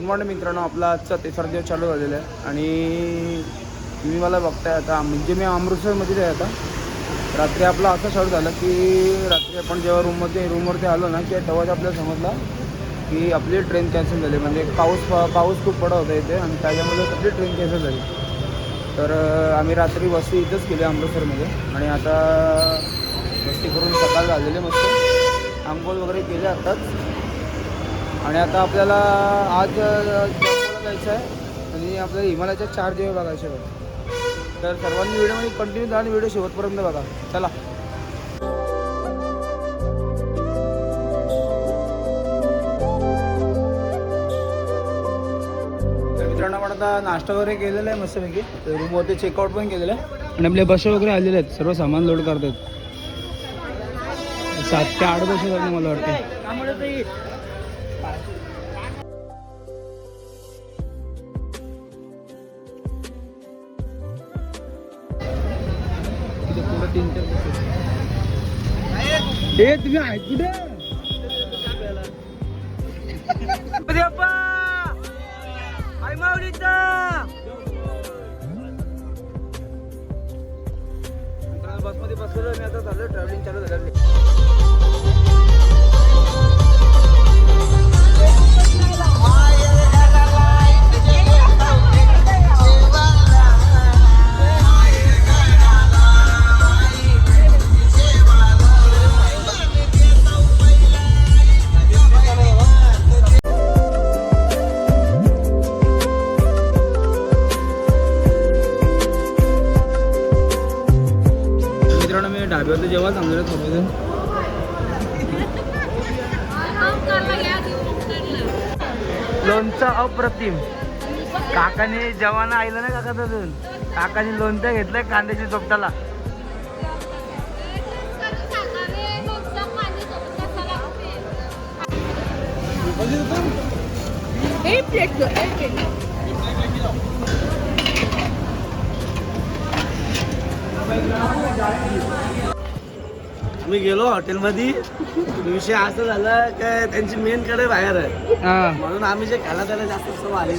Good morning मित्रांनो. आपला आजचा 3रा दिवस चालू झालेला आहे आणि तुम्ही मला बघताय आता. म्हणजे मी अमृतसरमध्ये आहे आता. रात्री आपला असं शॉट झालं की रात्री आपण जेव्हा रूमवरती आलो ना की तेव्हाच आपल्याला समजलं की आपली ट्रेन कॅन्सल झाली. म्हणजे पाऊस खूप पडत होता इथे आणि त्याच्यामुळे आपली ट्रेन कॅन्सल झाली. तर आम्ही रात्री वस्ती इथंच केली अमृतसरमध्ये आणि आता वस्ती करून सकाळ झालेले मस्त आंघोळ वगैरे केले आताच. आणि आता आपल्याला आज जायचं आहे आणि आपल्याला हिमालयाच्या 4 दिवस बघायचे आहेत. तर सर्वांनी व्हिडिओमध्ये कंटिन्यू जा आणि व्हिडिओ शेवटपर्यंत बघा. चला मित्रांनो, आपण आता नाश्ता वगैरे केलेला आहे मस्तपैकी. रूमवरती चेकआउट पण केलेलं आहे आणि आपल्या बस वगैरे आलेले आहेत. सर्व सामान लोड करतात. 7 ते 8 बस झाले मला वाटतं. हे तुम्ही आहेत कुठे? बसमध्ये बसलेलो मी आता. झालं ट्रॅव्हलिंग चालू झालं. ढाब्यावरती जेव्हा चांगलं थोडं लोणचं अप्रतिम. काकाने जेवण आईलं ना काका. अजून काकाने लोणचं घेतलंय कांद्याच्या चोपटाला. आम्ही गेलो हॉटेलमध्ये. विषय असं झाला काय त्यांची मेन कडे बाहेर आहे म्हणून आम्ही जे खायला त्याला जास्त सवय आली.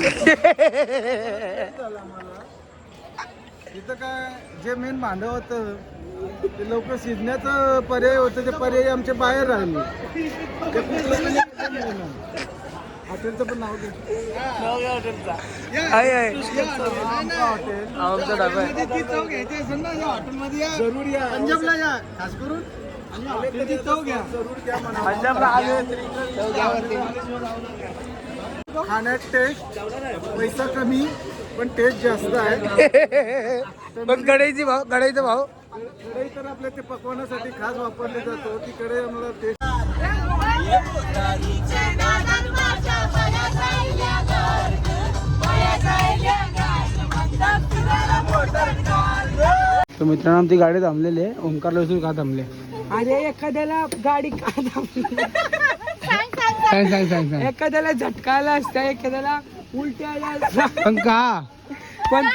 इथं काय जे मेन भांडं होतं ते लवकर शिजण्याचं पर्याय होतं. ते पर्याय आमचे बाहेर राहिले. हॉटेलचं पण नाव हॉटेलचा आमचा ढाबा आहे. जरूर या पंजाबला या. खास करून खाण्यात टेस्ट पैसा कमी पण टेस्ट जास्त आहे. पण कढईचा भाव कढई तर आपल्या ते पकवण्यासाठी खास वापरले जातो. ती कढई आम्हाला टेस्ट. तर मित्रांनो, आमची गाडी थांबलेली आहे. ओंकार लसूण का थांबले? अरे एखाद्याला गाडी का थांबली? सांग. एखाद्याला झटकायला असतं, एखाद्याला उलट्या आल्या. पण का? पण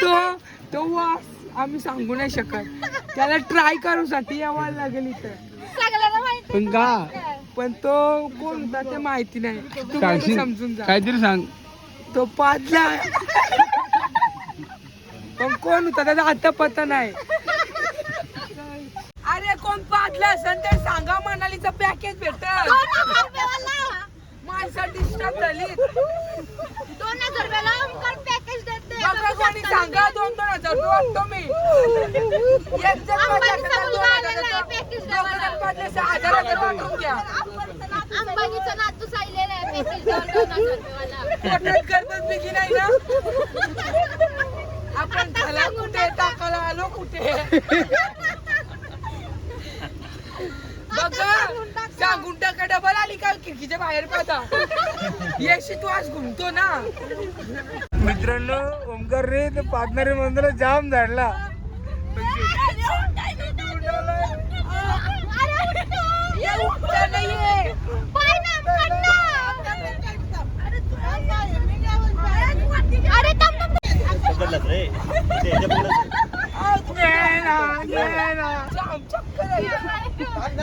तो वास आम्ही सांगू नाही शकत. त्याला ट्राय करूसाठी यावं लागेल इथं. पण का? पण तो कोण होता ते माहिती नाही. तू समजून जा. काहीतरी सांग. तो पादला. पण कोण होता त्याचा आता पता नाही. अरे कोण पादला असेल तर सांगा. मनालीचं पॅकेज भेटल. माणसं डिस्टर्ब झाली. 2000 रुपयाला ओंकार पॅकेज देते. कोणी सांगा 2,000 वाटतो मी. एक जण अंबानीचा नातू सायलेला आहे पॅकेज करतात बिगी नाही ना. आपण त्याला कुठे टाकायला आलो कुठे बघा. सांगून टाका. डबल आली का खिडकीच्या बाहेर पाहता. यशी तू आज घुमतो ना. मित्रांनो, ओंकार रे ते पार्टनर मंदिर जाम झाडला.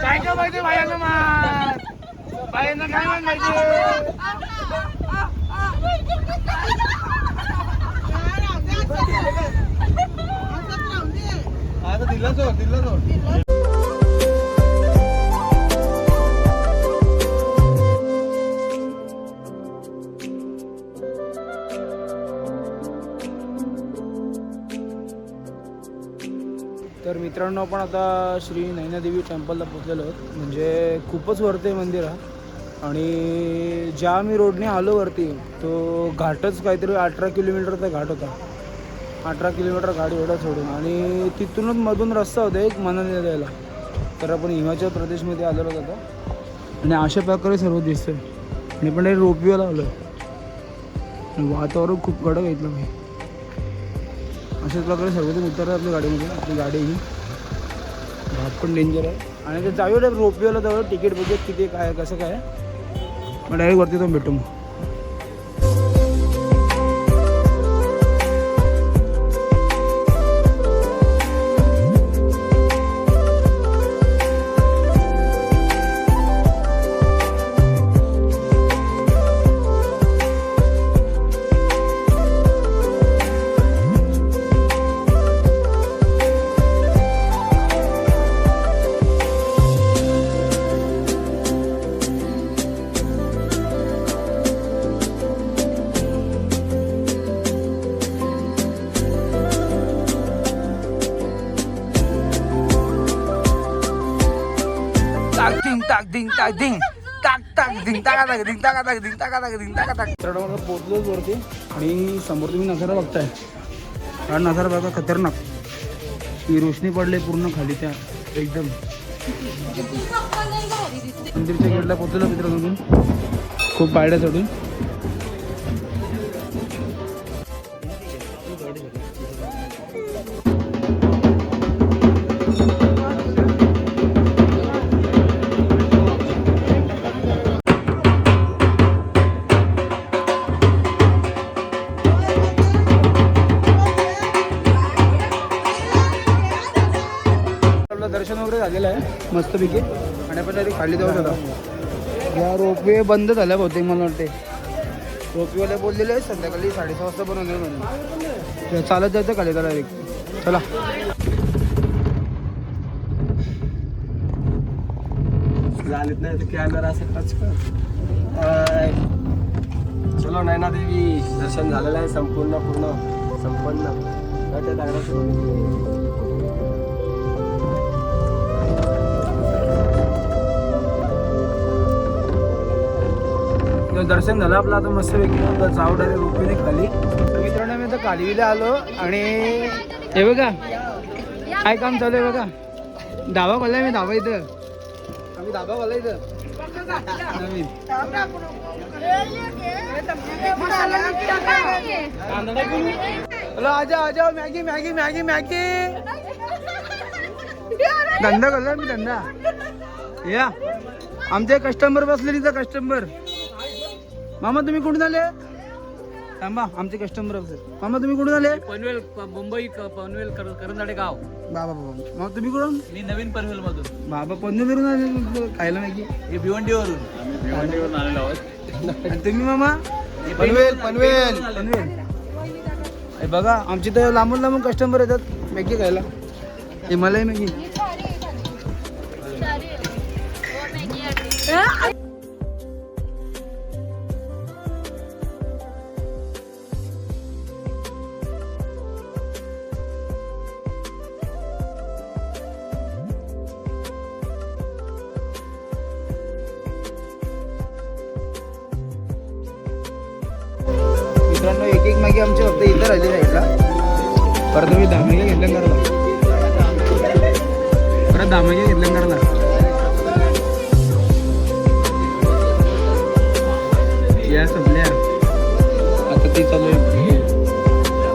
काय का माहिती बायांना मार. बायांना काय माहिती. तर मित्रांनो आपण आता श्री नैनादेवी टेम्पलला पोचलेलो आहोत. म्हणजे खूपच वरती आहे मंदिर हा. आणि ज्या आम्ही रोडने आलो वरती तो घाटच काहीतरी 18 किलोमीटरचा घाट होता. 18 किलोमीटर गाडी एवढा सोडून आणि तिथूनच मधून रस्ता होता एक मनाली जायला. तर आपण हिमाचल प्रदेशमध्ये आलेलो होतो आणि अशा प्रकारे सर्व दिसतंय. आणि पण रोपवेला आलो आहे. वातावरण खूप कडक घेतलं मी. अशाच प्रकारे सर्वजण उतरतात आपल्या गाडीमध्ये. आपली गाडी ही घाट पण डेंजर आहे. आणि ते जाऊया रोपवेला जाऊ तिकीट बघूया किती काय कसं काय. मग डायरेक्ट वरती जाऊन भेटू मग. पोचलोच वरती आणि समोर तुम्ही नजारा बघताय. हा नजारा बघा खतरनाक. ही रोशनी पडले पूर्ण खाली त्या एकदम. मंदिरच्या गेटला पोचलेलो मित्रांनो. खूप पायऱ्या चढून. दर्शन वगैरे झालेलं आहे मस्तपैकी. आणि आपण तरी खाली जाऊन होता. या रोपवे बंद झाल्या बहुतेक मला वाटते. रोपवेवाले बोललेले आहे संध्याकाळी 6:30 वाजता पण होणार म्हणून. चालत जायचं खाली त्याला डायरेक्ट. चला झालीत नाही तर कॅमेरा असं टच कर. चलो नैना देवी दर्शन झालेलं आहे संपूर्ण संपन्न. दर्शन झालं आपलं. आता मस्तपैकी जाऊ डायरेक्ट रोपवेने खाली. तर मित्रांनो मी आता कालिवीला आलो आणि हे बघा काय काम चालू आहे बघा. धाबा खोललाय मी. धाबा इथं आम्ही धाबा खोलला इथं नवीन. हॅलो आजा आजा मॅगी मॅगी मॅगी मॅगी. धंदा खोलला मी धंदा. या आमचे कस्टमर बसले तिथं कस्टमर. मामा तुम्ही कुठून आले. थांबा आमचे कस्टमर असेल. मामा तुम्ही कुठून आले. पनवेल मुंबई पनवेल करंजाडे गाव. बाबा बाबा मग तुम्ही कुठून. मी नवीन पनवेल मधून. बाबा पनवेलवरून आले खायला मॅगी. हे भिवंडीवरून आलेलो आहोत. आणि तुम्ही मामा. पनवेल पनवेल पनवेल. हे बघा आमची तर लांबून लांबून कस्टमर येतात मॅगी खायला. हे मला मॅगी. मित्रांनो एक एक मॅगी आमची फक्त इथं राहिली साईडला. परत तुम्ही दामगे घेतल्या करायला. परत दामगे घेतल्या करायला. या संपल्या आता ती चालू आहे.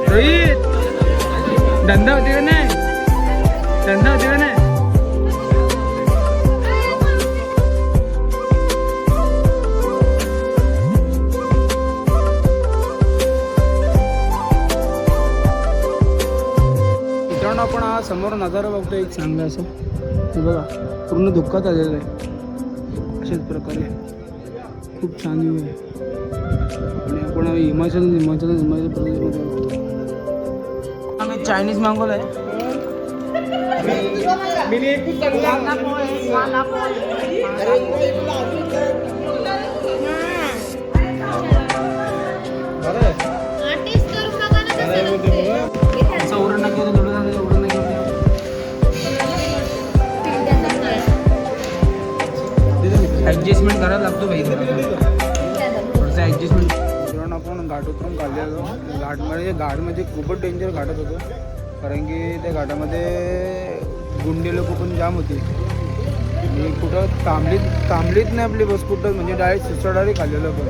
रोहित धंदा होते का नाही. धंदा होते का नाही. आपण हा समोर नजारा बघतो एक चांगला असं. हे बघा पूर्ण धुक्कात आलेलं आहे. अशाच प्रकारे खूप छान व्ह्यू आहे. आणि आपण हिमाचल प्रदेशमध्ये आम्ही चायनीज मागवलं आहे. टेस्ट करून बघा ना कसं लागते. उरण नक्की होतं थोडं झालं उरण नक्की ऍडजस्टमेंट करायला लागतो भाई थोडंसं ऍडजस्टमेंट. मित्रांनो आपण घाट उतरून काढलेलो घाट म्हणजे खूपच डेंजर घाटात होतो कारण की त्या घाटामध्ये गुंडे लोक पण जाम होती आणि कुठं थांबलीच नाही आपली बस कुठं म्हणजे डायरेक्ट सुसाडारी खाल्लेलं पण.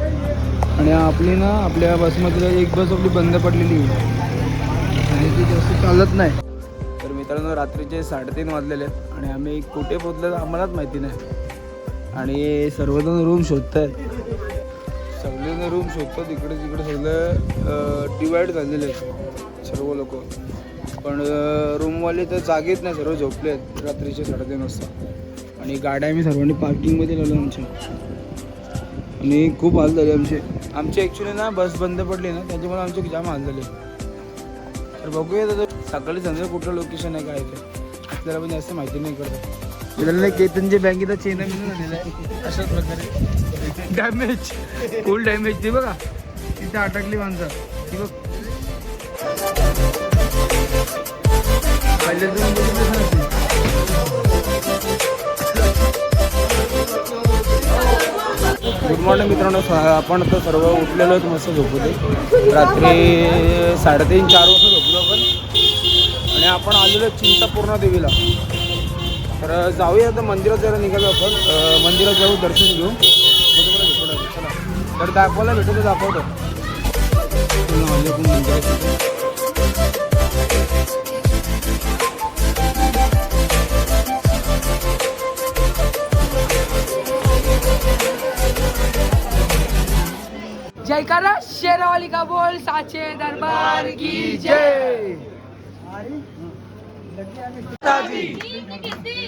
आणि आपली ना आपल्या बसमध्ये एक बस आपली बंद पडलेली आणि ती जास्त चालत नाही. तर मित्रांनो रात्रीचे 3:30 वाजलेले आहेत आणि आम्ही कुठे पोचलो आम्हालाच माहिती नाही आणि सर्वजण रूम शोधत आहेत. सगळेजण रूम शोधतात इकडे तिकडे सगळं डिवाईड झालेले आहेत सर्व लोक पण रूमवाले तर जागेच नाही सर्व झोपले आहेत रात्रीचे 3:30 वाजता. आणि गाड्या आम्ही सर्वांनी पार्किंगमध्ये लावलो आमच्या आणि खूप हाल झाले आमचे ॲक्च्युली ना बस बंद पडली ना त्याच्यामुळे आमचे जाम हाल झाले. तर बघूया तर सकाळी संध्याकाळी कुठलं लोकेशन आहे काय ते आपल्याला पण जास्त माहिती नाही करत. त्याला केतनच्या बँकेचा चेन झालेला आहे अशाच प्रकारे डॅमेज फुल डॅमेज ती बघा तिथे अटकली माणसं ती बघ. गुड मॉर्निंग मित्रांनो आपण तर सर्व उठलेलो आहेत मस्त झोपते रात्री 3:30-4 वाजता झोपलो आपण आणि आपण आलेलो चिंतापूर्ण देवीला. तर जाऊया आता मंदिरात जरा निघालो आपण मंदिरात जाऊ दर्शन घेऊ तुम्हाला भेटू चला. तर दाखवायला भेटू तर दाखवतो मंदिरात. जयकारा शेरावाली का बोल साचे दरबार की जय.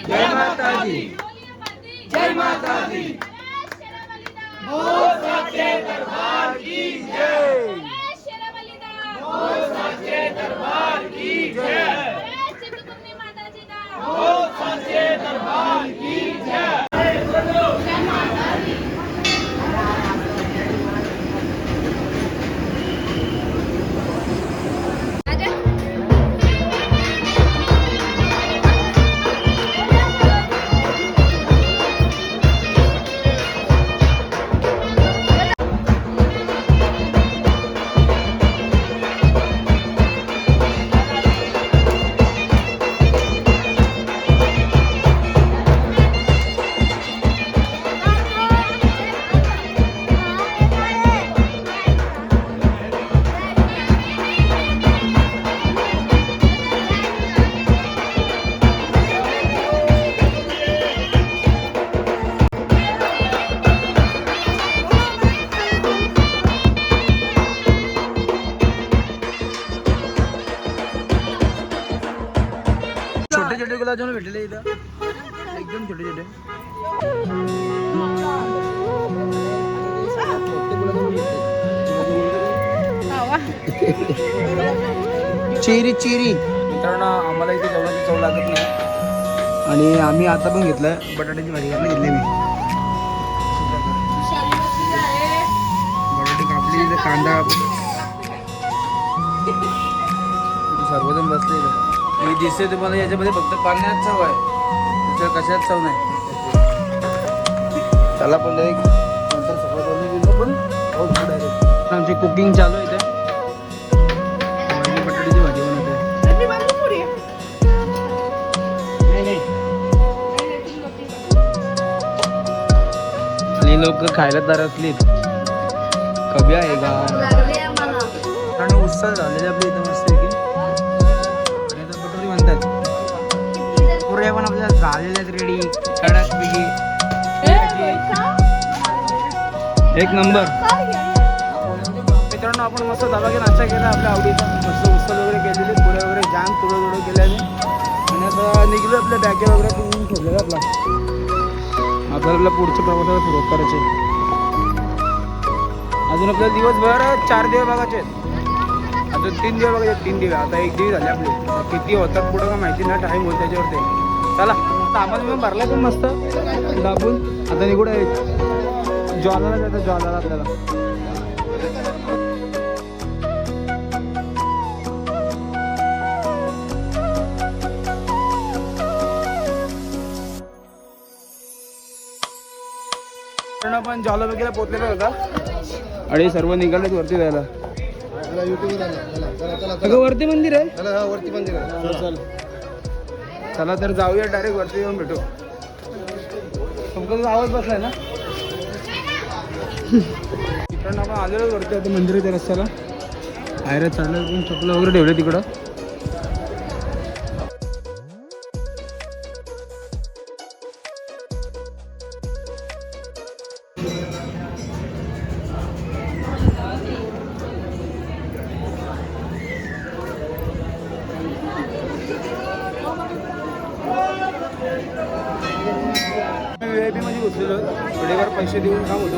जय माता दी जय माता दी. बोल साचे दरबार की जय. बोल साचे दरबार की जय. माताजी बोल साचे दरबार की जय. छोटे छोटे गुलाबजामुन भेटले इथं एकदम छोटे छोटे. चेरी चेरी मित्रांनो आम्हाला इथे जेवणाची चव लागत नाही आणि आम्ही आता पण घेतलं बटाट्याची भाजी करून घेतली मी. बटाटे कापली इथे कांदा सर्वजण बसले इथं. मी दिसते तुम्हाला याच्यामध्ये फक्त पाण्यात चव आहे दुसरं कशात चव नाही. त्याला पण एक नंतर सगळं बनवून गेलो पण डायरेक्ट आमची कुकिंग चालू आहे इथे. बटाट्याची भाजी बनवते आणि लोक खायला तर असलीत कभी आहे का आणि उत्साह झालेले आपल्या इथं मस्त आहे की आणि आता बटोरी म्हणतात पुऱ्या पण आपल्याला झालेल्यात रेडी कडक पिगी एक नंबर. मित्रांनो आपण मस्त दबागे नाश्ता केला आपल्या आवडीचा मस्त उत्सव वगैरे केलेले पुऱ्या वगैरे जाम तुडं केल्याने आणि आता निघलो आपल्या बॅगे वगैरे घेऊन ठेवलेला आपल्याला पुढच्या प्रवासाला सुरुवात करायची. अजून आपल्याला दिवसभर 4 दिवस बघायचे आहेत. अजून 3 दिवस बघायचे, 3 दिवस. आता 1 दिवस झाले आपले. किती होतात पुढं का माहिती नाही, टाईम होईल त्याच्यावरती. चला सामान पण भरला पण मस्त दाबून. आता निघून ज्वालाला जातं, ज्वालाला आपल्याला. पण ज्वाला वगैरे पोचलेला होता आणि सर्व निघालेत वरती जायला. अगं वरती मंदिर आहे, वरती मंदिर आहे. चल चला तर जाऊया, डायरेक्ट वरती येऊन भेटू. तुमचा जो आवाज बसलाय ना तिकडनं आपण आलेलो वरती. आता मंदिराच्या रस्त्याला बाहेर चाललं, पण चपलं वगैरे ठेवलं तिकडं. VIP मध्ये घुसलेलो, थोडेफार पैसे देऊन काम होतं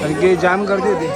कारण की जाम गर्दी होती.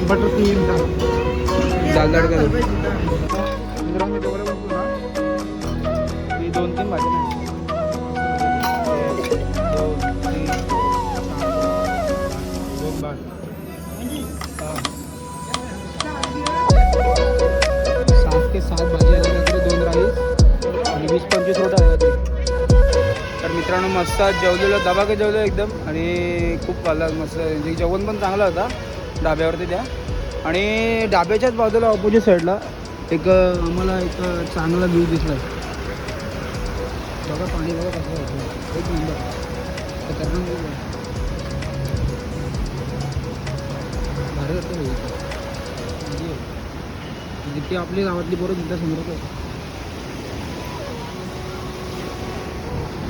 बटर तीन दाल तडका मित्रांनो तेवढं बघतो ना, ही 2-3 भाजी ना, 2 भात 7 ते 7 भाजी आल्या, 2 राईस आणि 20-25 रोट आल्या. तर मित्रांनो मस्त जेवलेलो, दबाके जेवलो एकदम आणि खूप खाल्ला मस्त. म्हणजे जेवण पण चांगलं होता डाब्यावरती त्या. आणि डाब्याच्याच बाजूला ऑपोजिट साईडला आम्हाला एक चांगला व्ह्यू दिसला. बघा पाणी बघा कसं होतं, एक नंबर. भारी होतं जितकी आपली गावातली पोरं तिथं समोर.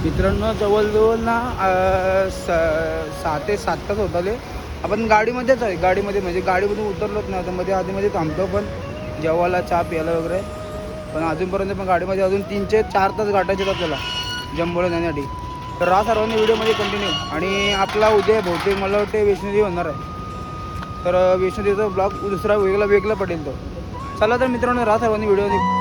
मित्रांनो जवळजवळ ना 6 ते 7 तास होत आले. आपण गाडीमध्येच आहे, गाडीमध्ये म्हणजे गाडीमधून उतरलोच नाही. आता मध्ये आधीमध्ये थांबतो पण जेवायला, चहा प्यायला वगैरे. पण अजूनपर्यंत पण गाडीमध्ये अजून 3 ते 4 तास गाठायचे आहेत आपल्याला जम्बोला जाण्यासाठी. तर राहा सर्वांनी व्हिडिओमध्ये कंटिन्यू. आणि आपला उद्या बहुतेक मला वाटते वैष्णोदेवी होणार आहे. तर वैष्णोदेवीचा ब्लॉग दुसरा वेगळा पडेल तो. चला तर मित्रांनो राहा सर्वांनी व्हिडिओमध्ये.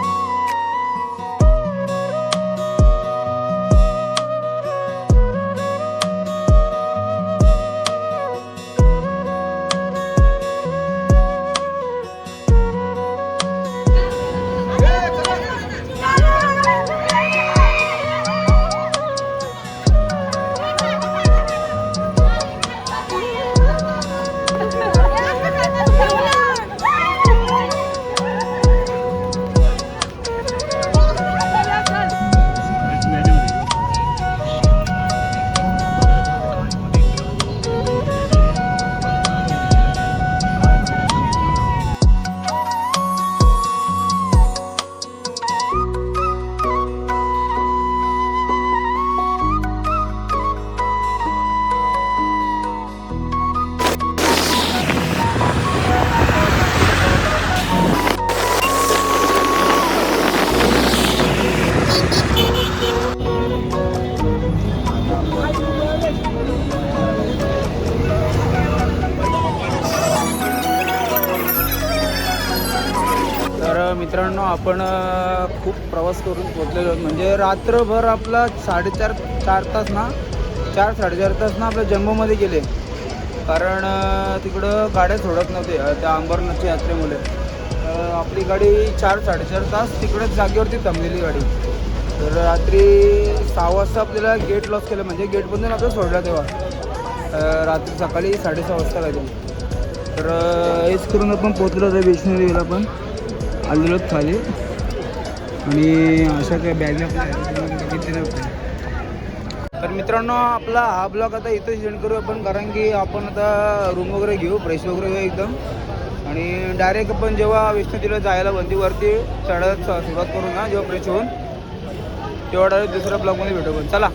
मित्रांनो आपण खूप प्रवास करून पोचलेलो आहोत. म्हणजे रात्रभर आपला 4.5 तास ना 4-4.5 तास ना आपल्या जम्मूमध्ये गेले. कारण तिकडं गाड्या सोडत नव्हते त्या अंबरनाथच्या यात्रेमुळे. आपली गाडी 4-4.5 तास तिकडंच जागेवरती थांबलेली गाडी. तर रात्री 6 वाजता आपल्याला गेट लॉस केलं. म्हणजे गेटमधून आपल्याला सोडला तेव्हा रात्री सकाळी 6:30 वाजता काहीतरी. तर हेच करून आपण पोचलो होतो वैष्णोदेवीला. पण आलेलो खाली आणि अशा काही बॅग आपल्या. तर मित्रांनो आपला हा ब्लॉग आता इथं सेंड करू आपण. कारण की आपण आता रूम वगैरे घेऊ, फ्रेश वगैरे घेऊ एकदम. आणि डायरेक्ट आपण जेव्हा वैष्णोदेवीला जायला वरती चढत सुरुवात करू ना, जेव्हा फ्रेश होऊन तेव्हा डायरेक्ट दुसऱ्या ब्लॉगमध्ये भेटू पण. चला.